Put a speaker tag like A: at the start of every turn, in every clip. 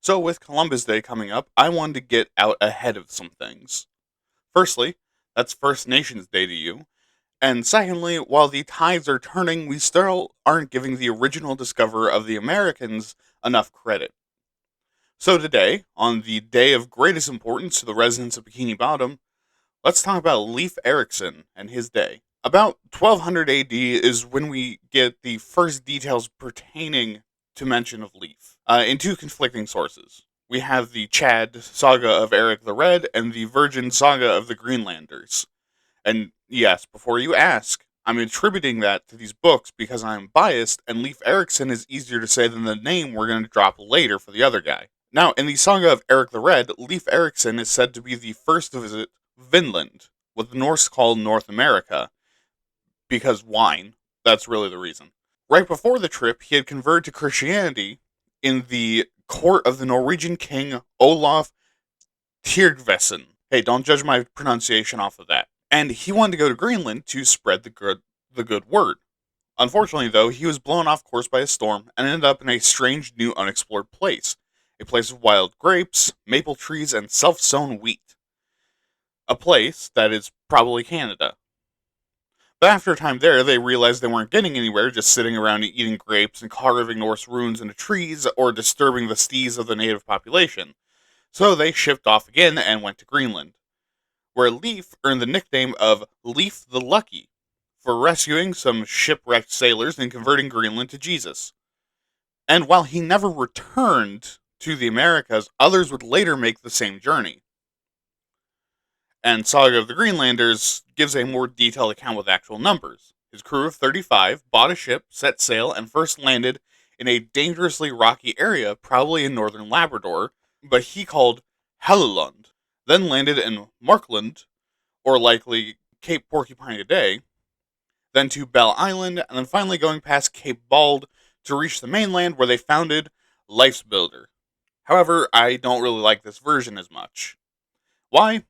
A: So, with Columbus Day coming up, I wanted to get out ahead of some things. Firstly, that's First Nations Day to you. And secondly, while the tides are turning, we still aren't giving the original discoverer of the Americans enough credit. So, today, on the day of greatest importance to the residents of Bikini Bottom, let's talk about Lief Erikson and his day. About 1200 AD is when we get the first details pertaining to mention of Lief, in two conflicting sources. We have the Chad saga of Eric the Red and the Virgin saga of the Greenlanders. And yes, before you ask, I'm attributing that to these books because I'm biased, and Lief Erikson is easier to say than the name we're going to drop later for the other guy. Now, in the saga of Eric the Red, Lief Erikson is said to be the first to visit Vinland, what the Norse call North America, because wine. That's really the reason. Right before the trip, he had converted to Christianity in the court of the Norwegian king Olaf Tyrgvesen. Hey, don't judge my pronunciation off of that. And he wanted to go to Greenland to spread the good word. Unfortunately, though, he was blown off course by a storm and ended up in a strange new unexplored place. A place of wild grapes, maple trees, and self-sown wheat. A place that is probably Canada. But after a time there, they realized they weren't getting anywhere just sitting around eating grapes and carving Norse runes into trees or disturbing the steeds of the native population. So they shipped off again and went to Greenland, where Lief earned the nickname of Lief the Lucky for rescuing some shipwrecked sailors and converting Greenland to Jesus. And while he never returned to the Americas, others would later make the same journey. And Saga of the Greenlanders gives a more detailed account with actual numbers. His crew of 35 bought a ship, set sail, and first landed in a dangerously rocky area, probably in northern Labrador, but he called Helluland, then landed in Markland, or likely Cape Porcupine today, then to Bell Island, and then finally going past Cape Bald to reach the mainland where they founded Life's Builder. However, I don't really like this version as much. Why?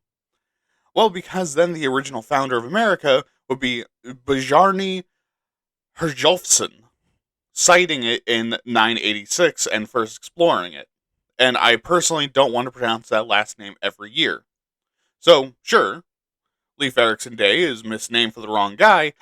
A: Well, because then the original founder of America would be Bjarni Herjolfsson, citing it in 986 and first exploring it. And I personally don't want to pronounce that last name every year. So, sure, Lief Erikson Day is misnamed for the wrong guy,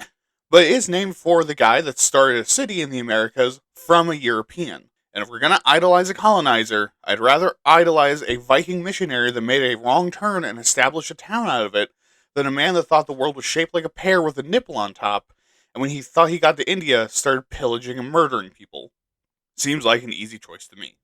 A: but it is named for the guy that started a city in the Americas from a European. And if we're going to idolize a colonizer, I'd rather idolize a Viking missionary that made a wrong turn and established a town out of it than a man that thought the world was shaped like a pear with a nipple on top, and when he thought he got to India, started pillaging and murdering people. Seems like an easy choice to me.